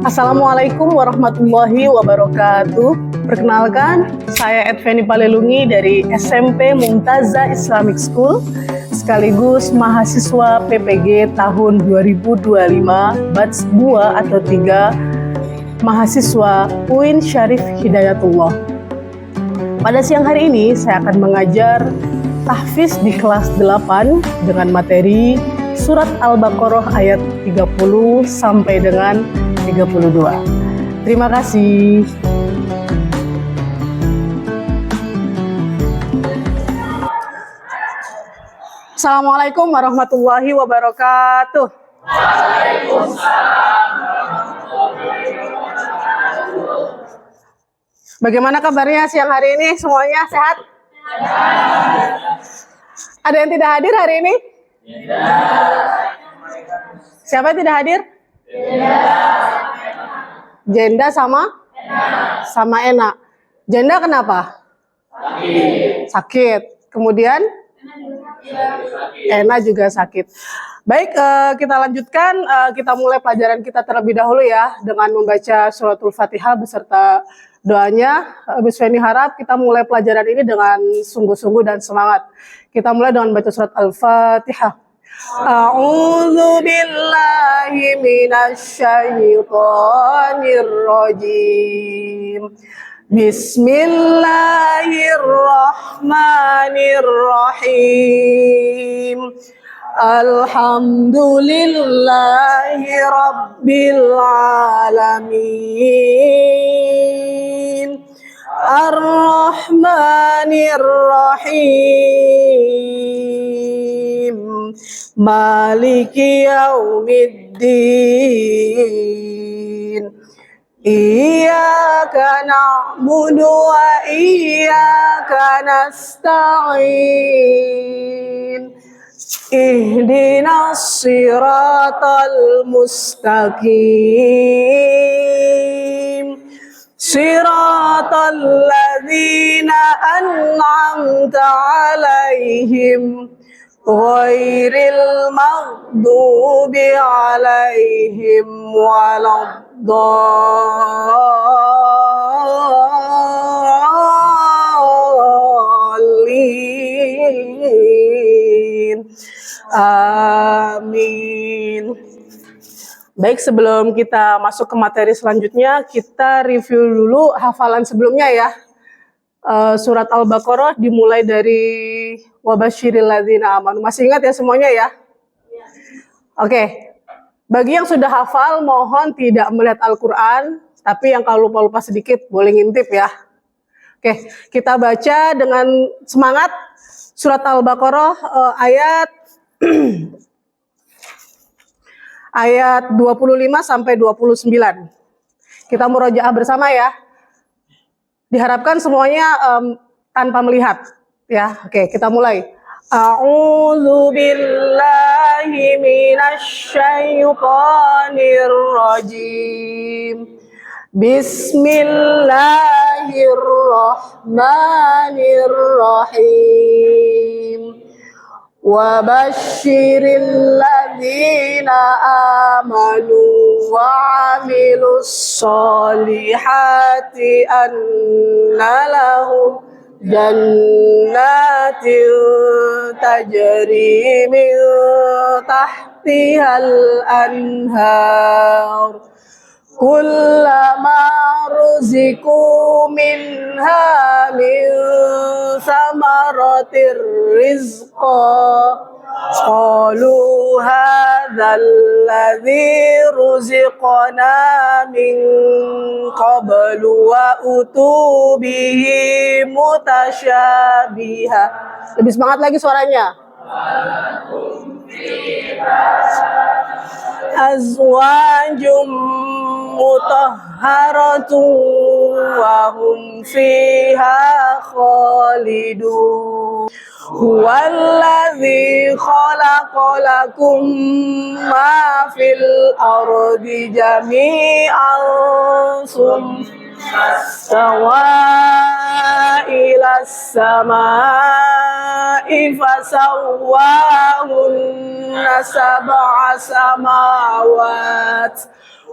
Assalamualaikum warahmatullahi wabarakatuh. Perkenalkan, saya Edveni Palelungi dari SMP Mumtaza Islamic School, sekaligus mahasiswa PPG tahun 2025, batch 2 atau 3, mahasiswa UIN Syarif Hidayatullah. Pada siang hari ini, saya akan mengajar tahfiz di kelas 8 dengan materi Surat Al-Baqarah ayat 30 sampai dengan 32. Terima kasih. Assalamualaikum warahmatullahi wabarakatuh. Waalaikumsalam warahmatullahi wabarakatuh. Bagaimana kabarnya siang hari ini? Semuanya sehat? Ada yang tidak hadir hari ini? Siapa yang tidak hadir? Jenda sama Ena. Jenda kenapa? Sakit. Kemudian Ena juga sakit. Baik, kita lanjutkan. Kita mulai pelajaran kita terlebih dahulu ya dengan membaca suratul Fatihah beserta doanya. Ibu Feni harap kita mulai pelajaran ini dengan sungguh-sungguh dan semangat. Kita mulai dengan baca surat Al-Fatihah. A'udzu billahi minasy syaithanir rajim. Bismillahirrahmanirrahim. Alhamdulillahi rabbil alamin. Ar-Rahmanir Rahim. Maliki yaumiddin. Iyyaka na'budu wa iyyaka nasta'in. Ihdinas siratal mustaqim. Siratal ladzina an'amta 'alaihim ghairil maghdubi 'alaihim waladdallin. Amin. Baik, sebelum kita masuk ke materi selanjutnya, kita review dulu hafalan sebelumnya ya. Surat Al-Baqarah dimulai dari wabasyiril ladzina amanu. Masih ingat ya semuanya ya? Oke. Bagi yang sudah hafal, mohon tidak melihat Al-Quran, tapi yang kalau lupa-lupa sedikit boleh ngintip ya. Oke, kita baca dengan semangat surat Al-Baqarah ayat ayat 25 sampai 29. Kita murojaah bersama ya. Diharapkan semuanya tanpa melihat ya. Oke, kita mulai. A'udzu billahi minasy syaithanir rajim. Bismillahirrahmanirrahim. Wa basyiril ladzina amanu wa 'amilus solihati anna lahum jannatin tajri min tahtihal anhar kullama ruziku minha min samaratir rizqa qalu hadzal ladzi ruziqna min qablu wa utubihi mutasyabiha. Lebih semangat lagi suaranya. Azwajum mutahharatun wa hum fiha khalidun. Huwallazi khalaqa lakum ma fil ardi jami'an summa stawa ila samai fasawwahunna sab'a samawat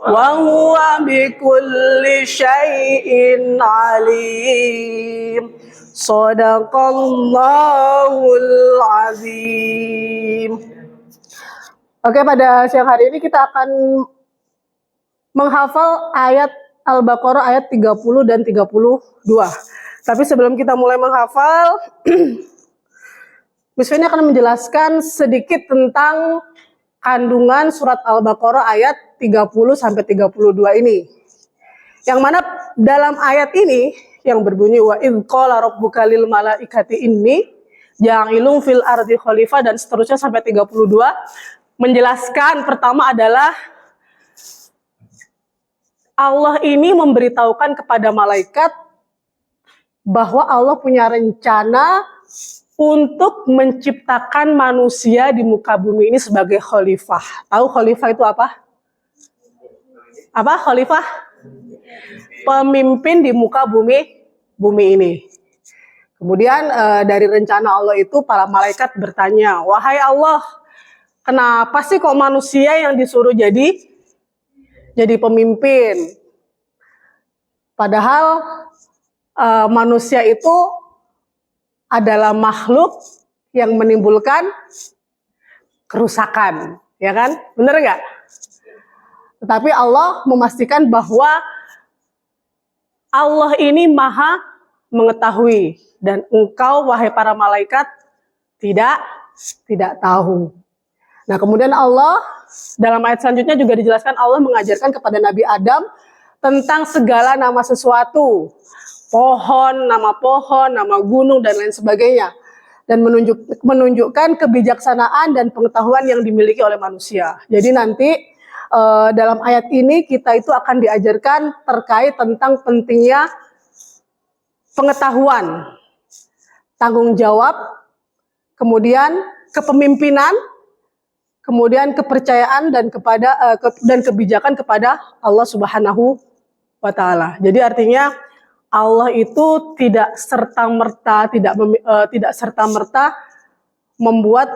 wa huwa bikulli syai'in alim. Shadaqallahul azim. Oke, pada siang hari ini kita akan menghafal ayat Al-Baqarah ayat 30 dan 32. Tapi sebelum kita mulai menghafal, Miss Feni akan menjelaskan sedikit tentang kandungan surat Al-Baqarah ayat 30 sampai 32 ini. Yang mana dalam ayat ini yang berbunyi wa idz qala rabbuka lil malaikati inni ja'ilun fil ardi khalifah dan seterusnya sampai 32 menjelaskan pertama adalah Allah ini memberitahukan kepada malaikat bahwa Allah punya rencana untuk menciptakan manusia di muka bumi ini sebagai khalifah. Tahu khalifah itu apa? Apa khalifah? Pemimpin di muka bumi ini. Kemudian dari rencana Allah itu para malaikat bertanya, wahai Allah, kenapa sih kok manusia yang disuruh jadi pemimpin? Padahal manusia itu adalah makhluk yang menimbulkan kerusakan, ya kan? Bener nggak? Tetapi Allah memastikan bahwa Allah ini maha mengetahui dan engkau wahai para malaikat tidak tahu. Nah, kemudian Allah dalam ayat selanjutnya juga dijelaskan Allah mengajarkan kepada Nabi Adam tentang segala nama sesuatu, nama pohon, nama gunung dan lain sebagainya, dan menunjukkan kebijaksanaan dan pengetahuan yang dimiliki oleh manusia. Jadi nanti dalam ayat ini kita itu akan diajarkan terkait tentang pentingnya pengetahuan, tanggung jawab, kemudian kepemimpinan, kemudian kepercayaan dan kebijakan kepada Allah Subhanahu wa Ta'ala. Jadi artinya Allah itu tidak serta-merta membuat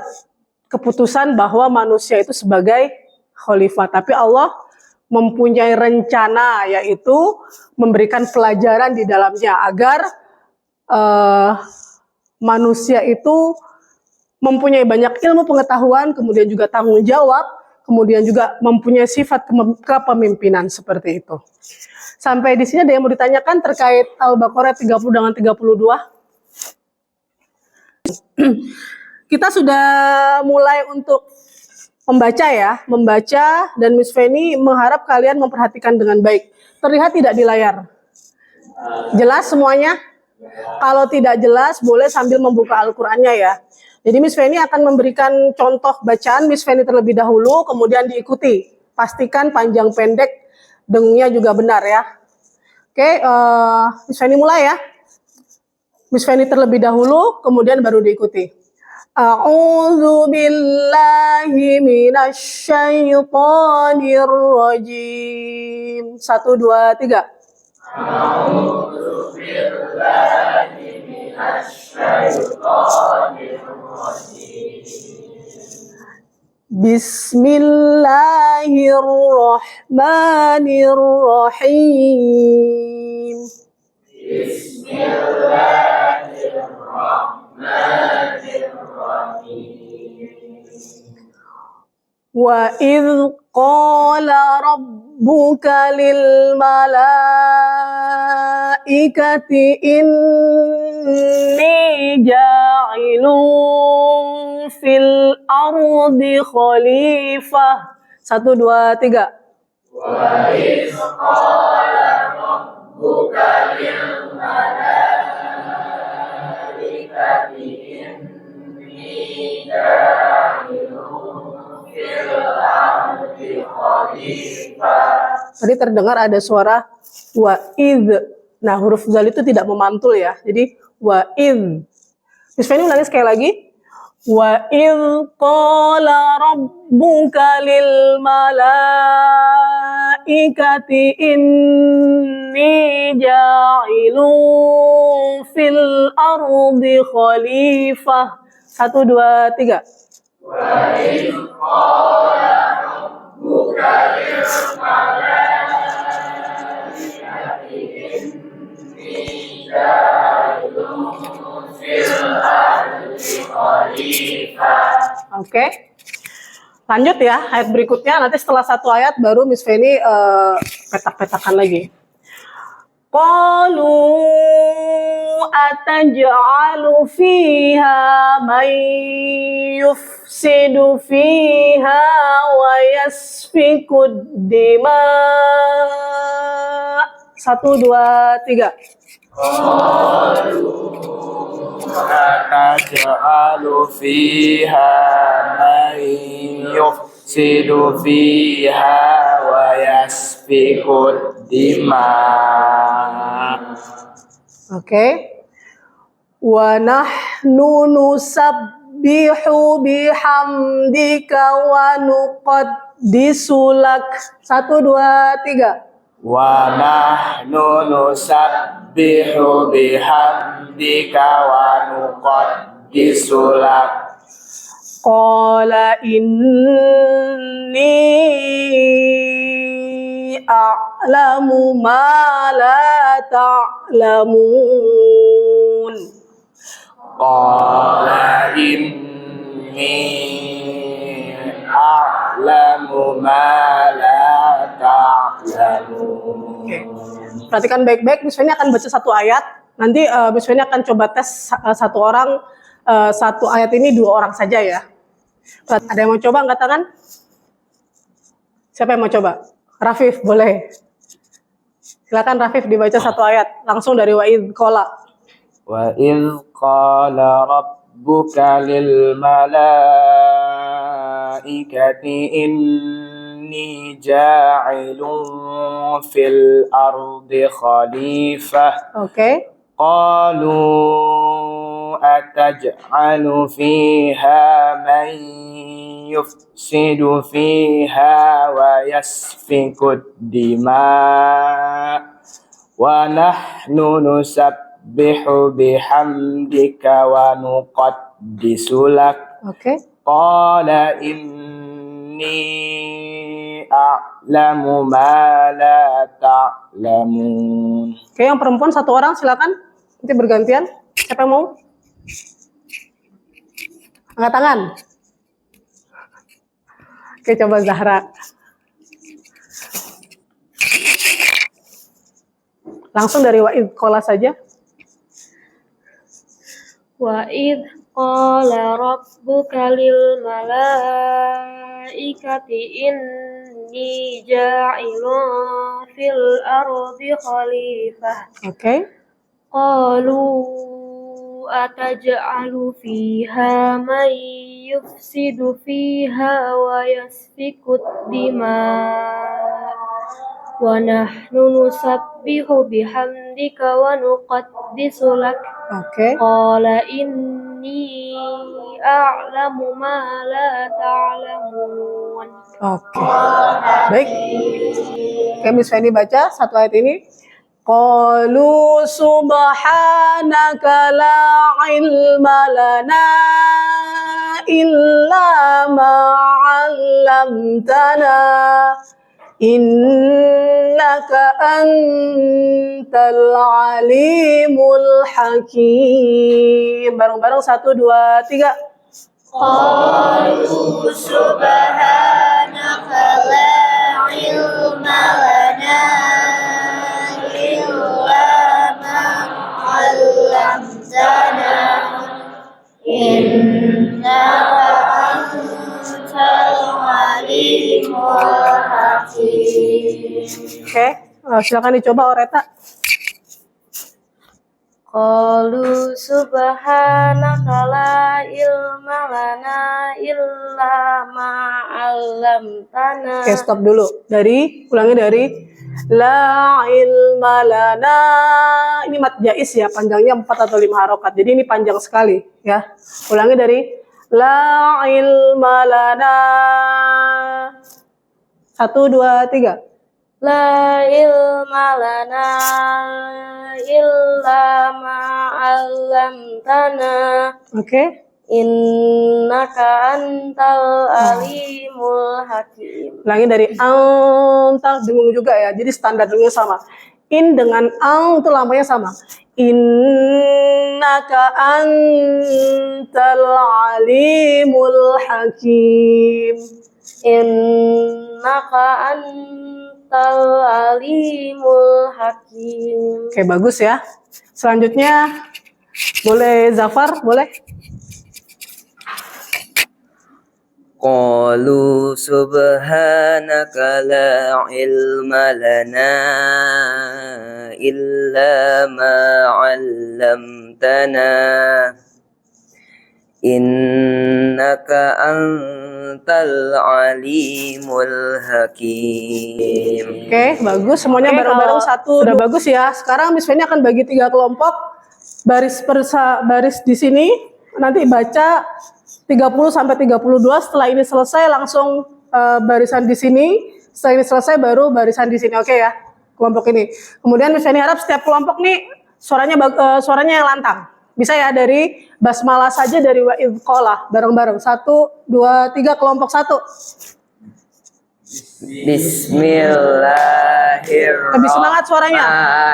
keputusan bahwa manusia itu sebagai khalifah, tapi Allah mempunyai rencana, yaitu memberikan pelajaran di dalamnya agar manusia itu mempunyai banyak ilmu pengetahuan, kemudian juga tanggung jawab, kemudian juga mempunyai sifat kepemimpinan seperti itu. Sampai di sini ada yang mau ditanyakan terkait Al-Baqarah 30 dengan 32? Kita sudah mulai untuk membaca dan Miss Feni mengharap kalian memperhatikan dengan baik. Terlihat tidak di layar? Jelas semuanya? Kalau tidak jelas boleh sambil membuka Al-Qur'annya ya. Jadi Miss Feni akan memberikan contoh bacaan Miss Feni terlebih dahulu, kemudian diikuti. Pastikan panjang pendek, dengungnya juga benar ya. Oke, Miss Feni mulai ya. Miss Feni terlebih dahulu, kemudian baru diikuti. A'udzu billahi minasy syaithanir rajim. 1 2 3. A'udzu billahi minasy syaithanir rajim. Bismillahirrahmanirrahim. Wa idz qala rabbuka lil malaikati inni ja'ilun fil ardi khalifah. 1 2 3. Wa idz qala rabbuka lil malaikati inni ja'ilun fil ardi khalifah. Tadi terdengar ada suara wa idz. Nah, huruf zal itu tidak memantul ya. Jadi wa idz. Miss Feni ulangi sekali lagi. Wa idz qala rabbuka lil malaikati inni ja'ilun fil ardi khalifah. 1 2 3. Wa idz qala Oke. Lanjut ya, ayat berikutnya. Nanti setelah satu ayat baru Miss Feni petak-petakan lagi. Qalu ataj'alu fiha man yufsidu fiha wa yasfikud dima. 1, 2, 3. أتجعل فيها من يفسد فيها ويسفك الدماء. Oke. Wa nahnu nusabbihu bihamdika wa nuqaddisu lak. 1, 2, 3. Wa nahnu nusabbihu bihamdika wa nuqaddisu lak. Qala inni a'lamu ma la ta'lamun. Qala inni a'lamu ma la ta'lamun. Oke. Perhatikan baik-baik, Miss Feni akan baca satu ayat. Nanti Miss Feni akan coba tes satu orang, satu ayat ini 2 orang saja ya. Ada yang mau coba angkat tangan? Siapa yang mau coba? Rafif, boleh. Silakan Rafif dibaca satu ayat langsung dari wa'idh qala. Wa idh qala rabbuka lil malaikati inni ja'ilun fil ardi khalifah. Oke. Qalu ataj'alu fiha man yufsidu fiha wa yasfikud dima wa nahnu nusabbihu bihamdika wa nuqaddisu lak. Oke. Qala inni a'lamu ma la ta'lamun. Oke, yang perempuan satu orang silakan. Nanti bergantian. Siapa yang mau? Angkat tangan. Oke, coba Zahra. Langsung dari wa'idh qala saja. Wa'idh qala rabbuka lil malaikati inni ja'ilun fil ardi khalifah. Oke. Qalu ataj'alu fiha man yufsidu fiha wa yasfikud dima' wa nahnu nusabbihu bihamdika wa nuqaddisu lak. Oke. Qala inni a'lamu ma la ta'lamun. Oke. Baik. Oke, Miss Feni baca satu ayat ini. Qalu subhanaka la ilma lana illa ma 'allamtana innaka antal alimul hakim. Bareng-bareng 1, 2, 3. Qalu subhanaka la ilma lana illa ma 'allamtana innaka antal alimul hakim. Oke, silakan dicoba Oreta. Qalu subhanaka la ilma lana illa ma 'allamtana. Oke, stop dulu. Ulangi dari la ilma lana. Ini mat jais ya, panjangnya 4 atau 5 harokat. Jadi ini panjang sekali ya. Ulangi dari la ilma lana. 1, 2, 3. La ilma lana illa ma 'allamtana Oke. Innaka antal alimul hakim. Ulangi dari antal, dengung juga ya. Jadi standar dengungnya sama. In dengan ang itu lambangnya sama. Innaka antal alimul hakim. Innaka antal alimul hakim. Oke, bagus ya. Selanjutnya boleh Zafar, boleh? Qalu subhanaka la ilma lana illa ma 'allamtana innaka antal alimul hakim. Oke, bagus. Semuanya bareng-bareng satu. Sudah bagus ya. Sekarang Miss Feni akan bagi 3 kelompok. Baris di sini. Nanti baca 30 sampai 32. Setelah ini selesai langsung barisan di sini. Setelah ini selesai baru barisan di sini. Oke ya, kelompok ini. Kemudian Miss Feni harap setiap kelompok nih suaranya yang lantang. Bisa ya dari basmalah saja dari wa idh qala bareng-bareng. 1, 2, 3 kelompok 1. Lebih semangat suaranya.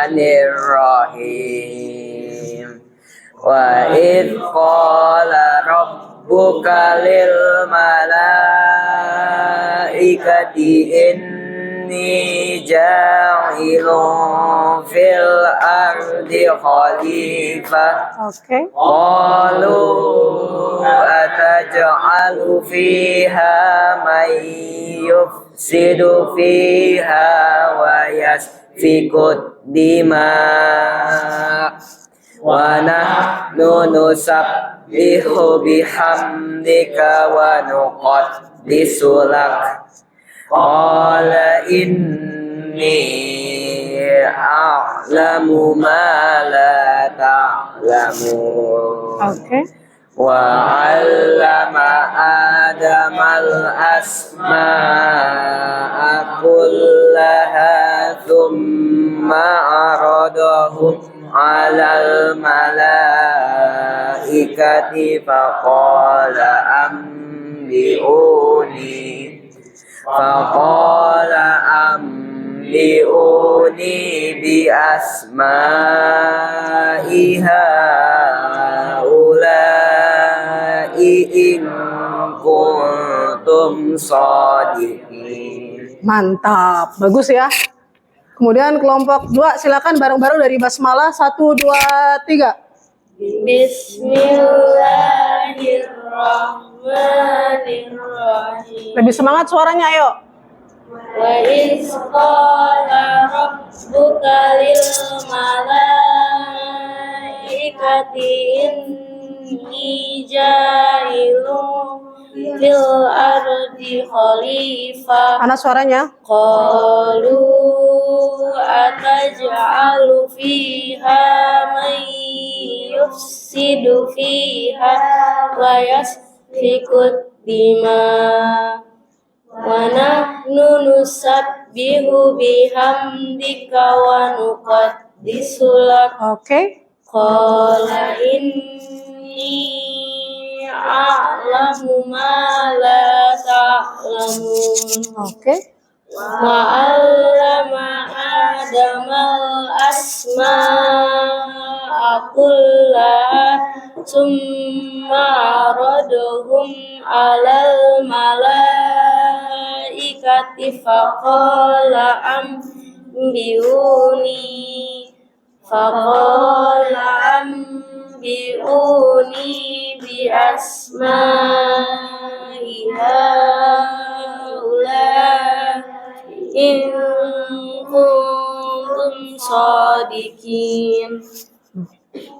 Bismillahirrahmanirrahim. Wa idh qala rabbuka lil malaikati inni ja'ilun fil ardi khalifah. Oke. Qalu ataj'alu fiha man yufsidu fiha wa yasfiku dima' wa nahnu nusabbihu bihamdika wa nuqaddisu lak. Qala inni a'lamu ma la ta'lamun. Oke. Wa 'allama Adamal asma'a kullaha thumma 'aradahum 'alal malaikati faqala ambi'uni bi asma'i haula'i in kuntum shadiqin. Mantap, bagus ya. Kemudian kelompok 2 silakan bareng-bareng dari basmalah 1, 2, 3. Bismillahirrahmanirrahim. Lebih semangat suaranya, ayo. Wa iz qala rabbuka lil malaikati inni ja'ilun fil ardi khalifah. Mana suaranya? Qalu ataj'alu fiha man yufsidu fiha wa yasfiku dima' wa nahnu nusabbihu bihamdika wa nuqaddisu lak. Oke. Qala inni a'lamu ma la ta'lamun. Oke. Wa 'allama Adamal asma'a kullaha thumma 'aradahum 'alal malaikati faqala ambi'uni bi asma'i haula'i in kuntum shadiqin.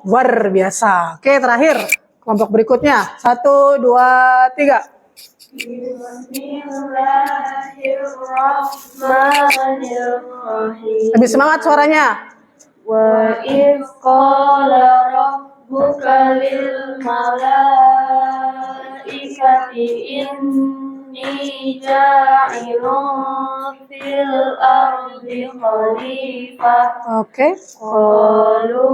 Luar biasa. Oke, terakhir kelompok berikutnya 1, 2, 3. Bismillahirrahmanirrahim. Lebih semangat suaranya. Wa iz qala rabbuka lil malaikati inni ja'ilun fil ardi khalifah. Oke. Qalu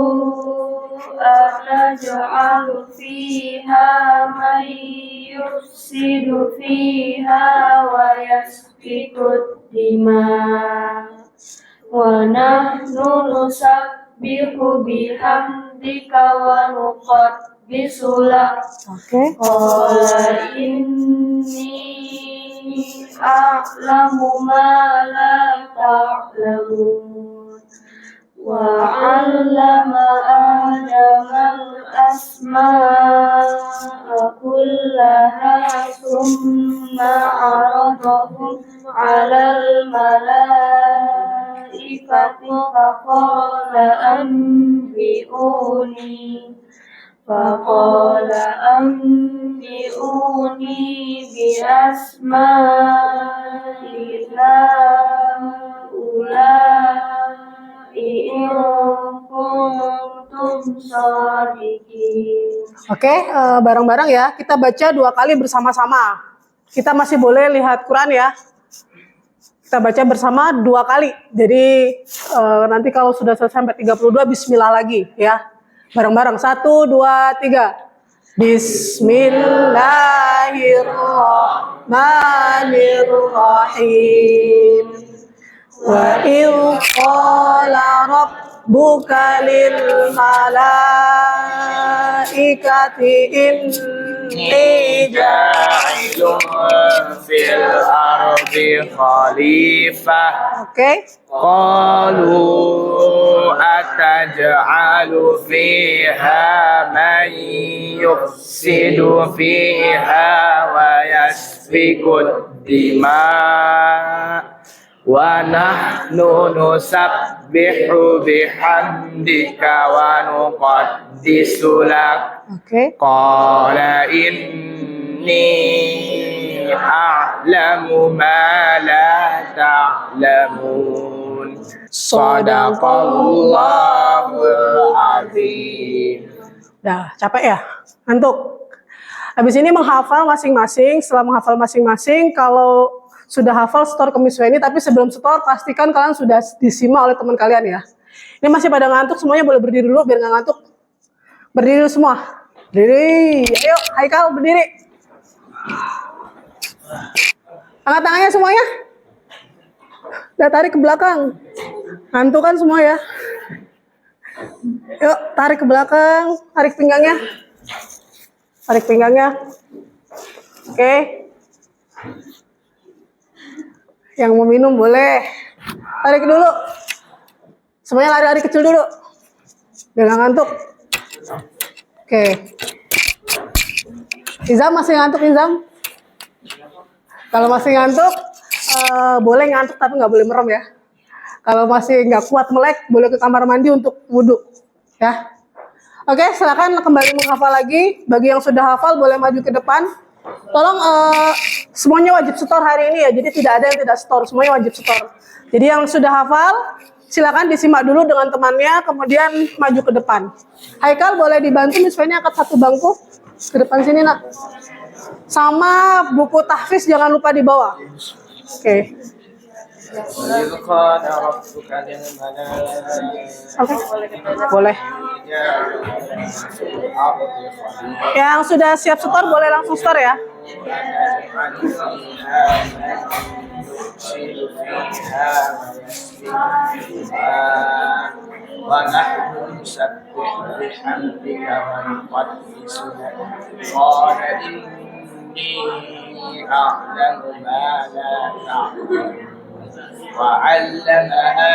ataj'alu أتجعل فيها من يفسد فيها ويسفك الدماء ونحن نسبح بحمدك ونقدس لك Oke. قال إني أعلم ما لا تعلمون وعلم آدم الأسماء كلها ثم عرضهم على الملائكة فقال أنبئوني بأسماء هؤلاء إن كنتم صادقين. Oke, bareng-bareng ya. Kita baca 2 kali bersama-sama. Kita masih boleh lihat Quran ya. Kita baca bersama 2 kali. Jadi nanti kalau sudah selesai sampai 32 bismillah lagi ya. Bareng-bareng 1, 2, 3. Bismillahirrahmanirrahim. Wa idh qala rabbuka lil malaikati inni جاعل في الأرض خليفة Oke. قالوا أتجعل فيها من يفسد فيها ويسفك الدماء ونحن نسبح بحمدك ونقدس لك Oke. قال إني أعلم ما لا تعلمون صدق الله العظيم. Dah, capek ya? Ngantuk? Habis ini menghafal masing-masing. Setelah menghafal masing-masing, kalau sudah hafal store ke Miss Weni, tapi sebelum store pastikan kalian sudah disimak oleh teman kalian ya. Ini masih pada ngantuk, semuanya boleh berdiri dulu biar nggak ngantuk. Berdiri dulu semua. Berdiri. Ayo, Haikal berdiri. Angkat tangannya semuanya. Udah tarik ke belakang. Ngantuk kan semua ya. Yuk, tarik ke belakang, tarik pinggangnya. Tarik pinggangnya. Oke. Yang mau minum boleh. Tarik dulu. Semuanya lari-lari kecil dulu. Biar nggak ngantuk. Oke. Izam masih ngantuk, Izam? Kalau masih ngantuk, boleh ngantuk tapi nggak boleh merem ya. Kalau masih nggak kuat melek, boleh ke kamar mandi untuk wudhu. Ya. Oke, silakan kembali menghafal lagi. Bagi yang sudah hafal, boleh maju ke depan. Tolong semuanya wajib setor hari ini ya, jadi tidak ada yang tidak setor, semuanya wajib setor. Jadi yang sudah hafal, silakan disimak dulu dengan temannya, kemudian maju ke depan. Haikal boleh dibantu, Miss Feni angkat 1 bangku ke depan sini nak. Sama buku tahfiz jangan lupa dibawa. Oke. وإذ قال ربك للملائكة Oke. Boleh. Yang sudah siap setor boleh langsung setor ya. ونحن نسبح بحمدك ونقدس لك قال إني أعلم ما لا تعلمون وعلم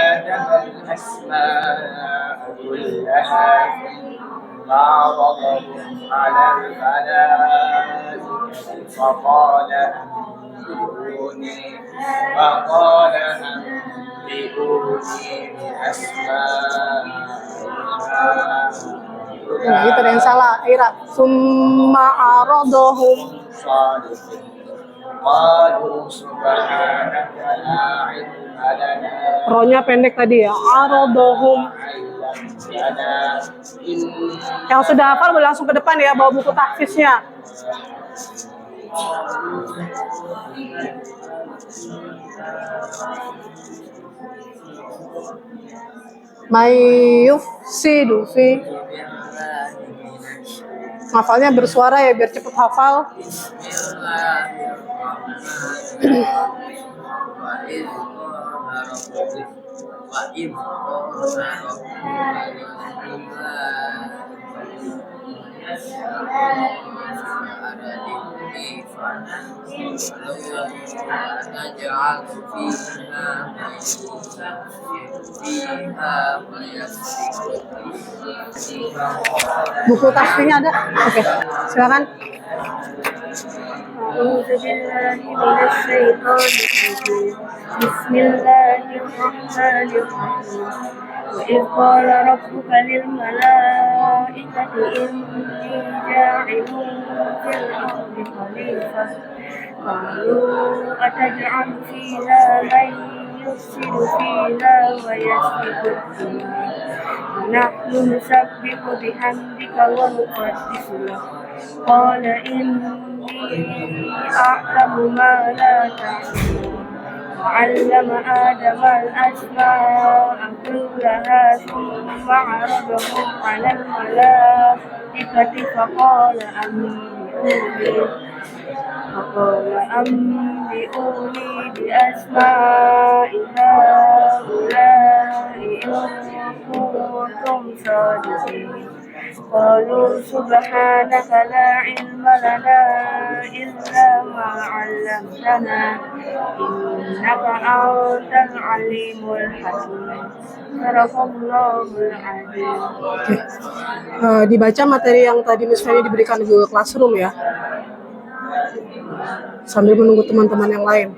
آدم الأسماء كلها ثم عرضهم على الملائكة فقال أنبئوني بأسماء Nah, itu ada yang salah. Ira. Summa aradahum. صالحين قالوا سبحانك لا علم لنا Ronya pendek tadi ya. Aradahum. علمتنا إنك Yang sudah hafal boleh langsung ke depan ya, bawa buku tahfiznya. May yufsidu fi Hafalnya bersuara ya biar cepet hafal. Buku tasbihnya ada? Oke, silakan. أعوذ بالله من الشيطان الرجيم بسم الله الرحمن الرحيم وإذ قال ربك للملائكة إني جاعل في الأرض خليفة قالوا أتجعل فيها من يفسد فيها ويسفك الدماء ونحن نسبح بحمدك ونقدس لك قال إني أعلم ما لا تعلمون وعلم آدم الأسماء كلها ثم عرضهم على الملائكة فقال أنبئوني بأسماء هؤلاء إن كنتم صادقين قالوا سبحانك لا علم لنا إلا ما علمتنا إنك أنت العليم الحكيم صدق الله العظيم. Dibaca materi yang tadi Miss Feni diberikan di Google Classroom ya, sambil menunggu teman-teman yang lain.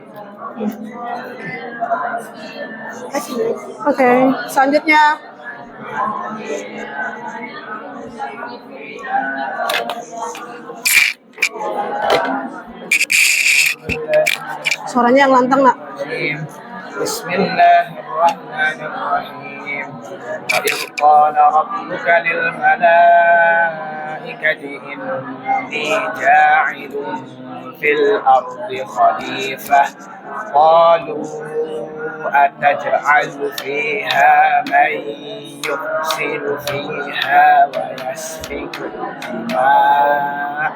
Oke, selanjutnya suaranya yang lantang nak. Bismillahirrahmanirrahim. Wa idh qala rabbuka lil malaikati inni ja'ilun fil ardi khalifah qalu ataj'alu fiha man yufsidu fiha wa yasfiku dimaa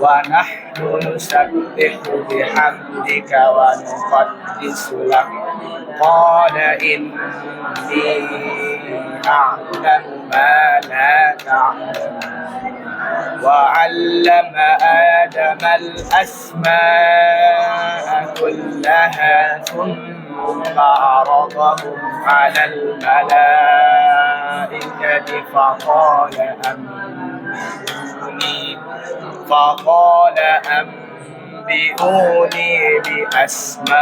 wa nahnu nusabbihu bihamdika wa nuqaddisu lak qala inni a'lamu ma la ta'lamun وعلم آدم الأسماء كلها ثم عرضهم على الملائكة فقال أنبئوني بأسماء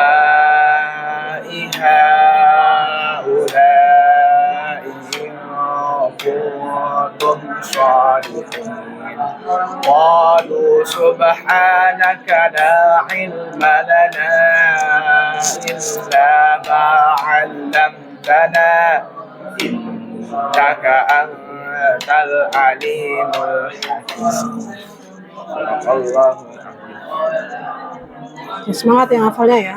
هؤلاء إن كنتم صادقين قالوا سبحانك لا علم لنا إلا ما علمتنا إنك أنت العليم الحكيم صدق الله العظيم. Semangat yang hafalnya ya.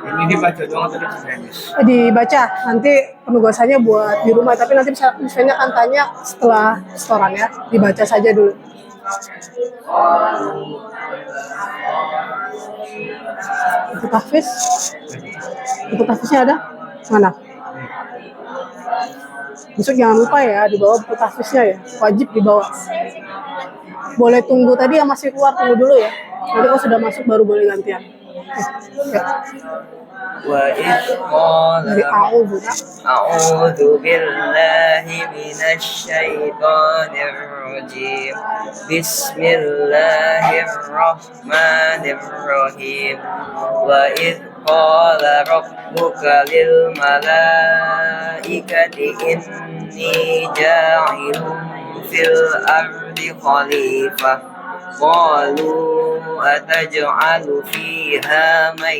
Ini dibaca doang atau ditulis? Dibaca, nanti penugasannya buat di rumah, tapi nanti misalnya akan tanya setelah setoran ya. Dibaca saja dulu. Buku tahfiz? Buku tahfiznya ada? Mana? Besok jangan lupa ya, dibawa buku tahfiznya ya. Wajib dibawa. Boleh tunggu tadi yang masih keluar, tunggu dulu ya. Nanti kalau sudah masuk baru boleh gantian. Ya. وإذ قال Dari a'udzu. أعوذ بالله من الشيطان الرجيم بسم الله الرحمن الرحيم وإذ قال ربك للملائكة إني جاعل في الأرض خليفة قالوا أتجعل فيها من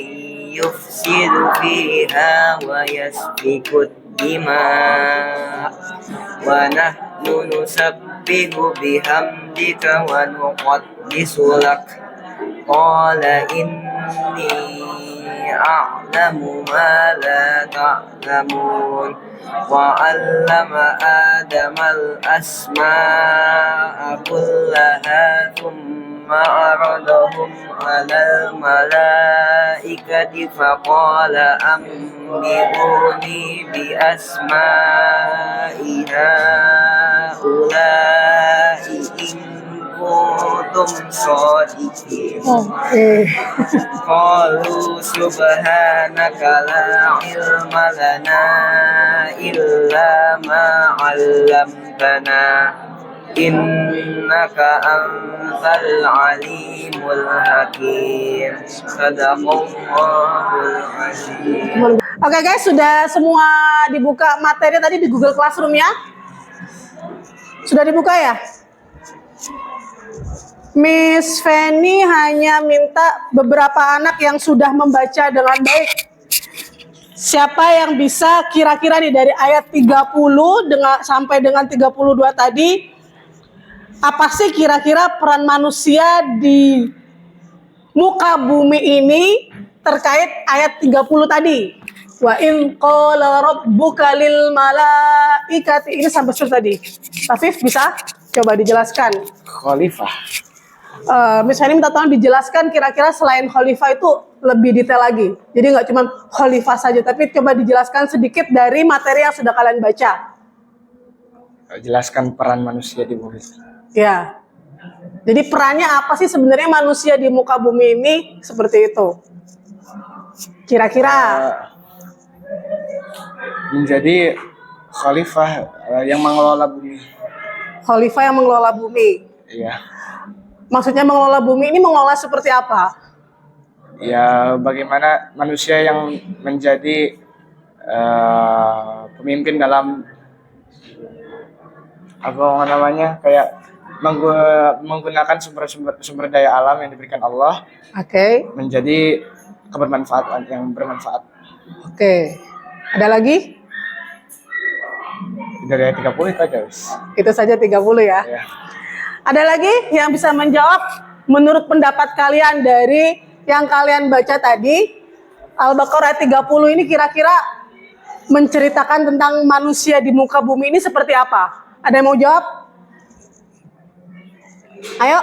يفسد فيها ويسفك الدماء ونحن نسبح بحمدك ونقدس لك قال إني أعلم ما لا تعلمون وعلم آدم الأسماء كلها ثم عرضهم على الملائكة فقال أنبئوني بأسماء هؤلاء إن كنتم صادقين قالوا سبحانك لا علم لنا إلا ما علمتنا إنك أنت العليم الحكيم صدق الله العظيم. Oke guys, sudah semua dibuka materi tadi di Google Classroom ya? Sudah dibuka ya? Miss Fanny hanya minta beberapa anak yang sudah membaca dengan baik. Siapa yang bisa kira-kira nih dari ayat 30 sampai dengan 32 tadi, apa sih kira-kira peran manusia di muka bumi ini terkait ayat 30 tadi? Wa in qala rabbuka lil malaikati, ini sampai sur tadi. Afif bisa coba dijelaskan. Khalifah. Misalnya minta tolong dijelaskan kira-kira selain khalifah itu lebih detail lagi. Jadi nggak cuma khalifah saja, tapi coba dijelaskan sedikit dari materi yang sudah kalian baca. Jelaskan peran manusia di bumi. Ya. Jadi perannya apa sih sebenarnya manusia di muka bumi ini seperti itu? Kira-kira Menjadi khalifah yang mengelola bumi. khalifah yang mengelola bumi. Iya. Maksudnya mengelola bumi ini mengelola seperti apa? Ya, bagaimana manusia yang menjadi pemimpin dalam apa namanya, kayak menggunakan sumber daya alam yang diberikan Allah, menjadi kebermanfaatan yang bermanfaat. Oke. Ada lagi? Dari ayat 30 itu aja, guys. Itu saja 30 ya. Ya. Ada lagi yang bisa menjawab menurut pendapat kalian dari yang kalian baca tadi? Al-Baqarah ayat 30 ini kira-kira menceritakan tentang manusia di muka bumi ini seperti apa? Ada yang mau jawab? Ayo.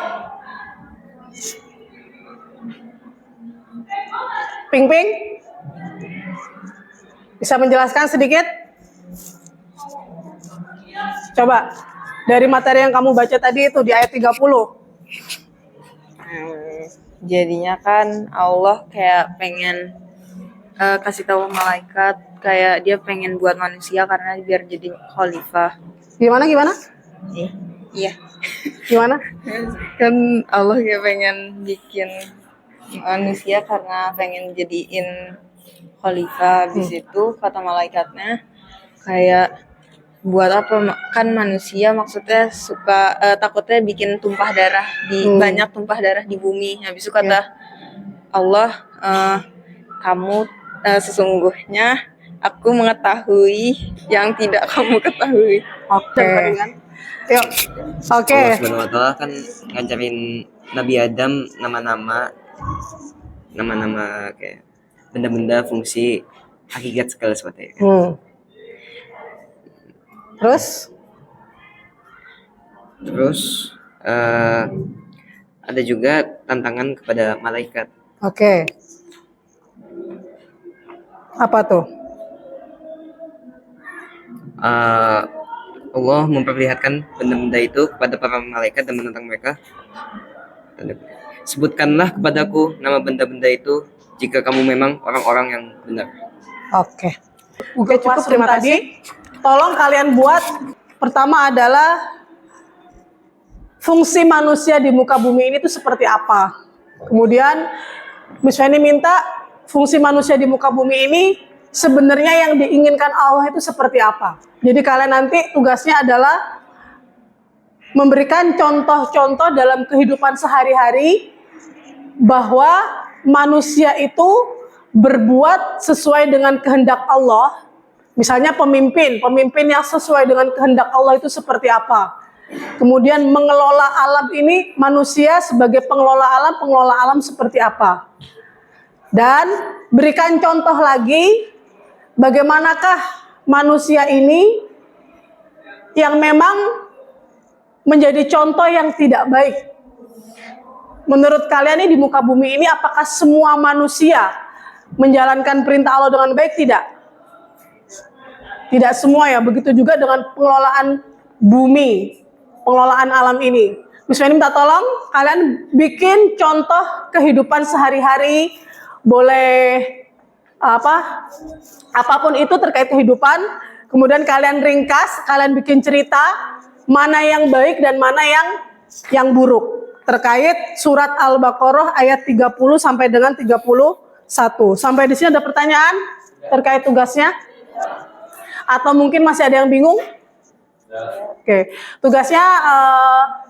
Ping-ping. Bisa menjelaskan sedikit? Coba. Dari materi yang kamu baca tadi itu di ayat 30. Jadinya kan Allah kayak pengen kasih tahu malaikat kayak dia pengen buat manusia karena biar jadi khalifah. Gimana? Iya. Gimana? Kan Allah kayak pengen bikin manusia karena pengen jadiin khalifah. Habis itu kata malaikatnya kayak buat apa, kan manusia maksudnya suka takutnya bikin tumpah darah banyak tumpah darah di bumi. Habis itu kata Allah, kamu sesungguhnya aku mengetahui yang tidak kamu ketahui. Oke. Yuk. Oke. Allah Subhanahu wa Ta'ala kan ngajarin Nabi Adam nama-nama kayak benda-benda, fungsi, hakikat segala sesuatu ya. Terus ada juga tantangan kepada malaikat. Oke. Apa tuh? Allah memperlihatkan benda-benda itu kepada para malaikat dan menentang mereka. Sebutkanlah kepadaku nama benda-benda itu jika kamu memang orang-orang yang benar. Oke. Oke, cukup, terima kasih. Tolong kalian buat, pertama adalah fungsi manusia di muka bumi ini tuh seperti apa. Kemudian Miss Fanny minta fungsi manusia di muka bumi ini sebenarnya yang diinginkan Allah itu seperti apa. Jadi kalian nanti tugasnya adalah memberikan contoh-contoh dalam kehidupan sehari-hari bahwa manusia itu berbuat sesuai dengan kehendak Allah. Misalnya pemimpin yang sesuai dengan kehendak Allah itu seperti apa. Kemudian mengelola alam ini, manusia sebagai pengelola alam seperti apa. Dan berikan contoh lagi bagaimanakah manusia ini yang memang menjadi contoh yang tidak baik. Menurut kalian ini di muka bumi ini apakah semua manusia menjalankan perintah Allah dengan baik? Tidak. Tidak semua ya, begitu juga dengan pengelolaan bumi, pengelolaan alam ini. Misalnya minta tolong kalian bikin contoh kehidupan sehari-hari, boleh apapun itu terkait kehidupan, kemudian kalian ringkas, kalian bikin cerita mana yang baik dan mana yang buruk terkait surat Al-Baqarah ayat 30 sampai dengan 31. Sampai di sini ada pertanyaan terkait tugasnya? Atau mungkin masih ada yang bingung? Oke, tugasnya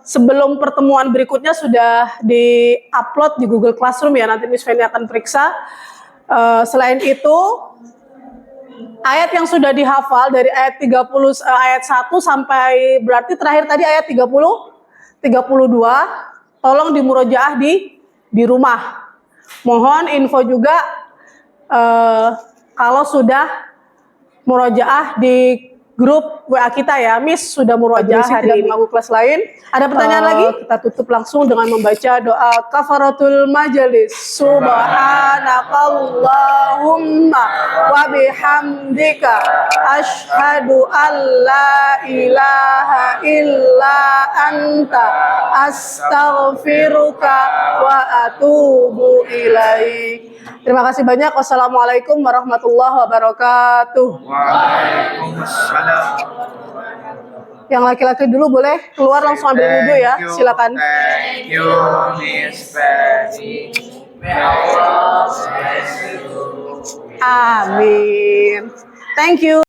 sebelum pertemuan berikutnya sudah di-upload di Google Classroom ya, nanti Miss Feni akan periksa. Selain itu, ayat yang sudah dihafal dari ayat 1 sampai berarti terakhir tadi ayat 32, tolong dimurojaah di rumah. Mohon info juga kalau sudah murojaah di grup WA kita ya. Miss sudah murojaah hari ini. Tidak kelas lain. Ada pertanyaan lagi? Kita tutup langsung dengan membaca doa kafaratul majelis. Subhanakallahumma wa bihamdika asyhadu an la ilaha illa anta astaghfiruka wa atubu ilaik. Terima kasih banyak. Wassalamualaikum warahmatullahi wabarakatuh. Waalaikumsalam. Yang laki-laki dulu boleh keluar langsung ambil wudhu ya. Silakan. Thank you, Miss Feni. May Allah bless you. Amin. Thank you.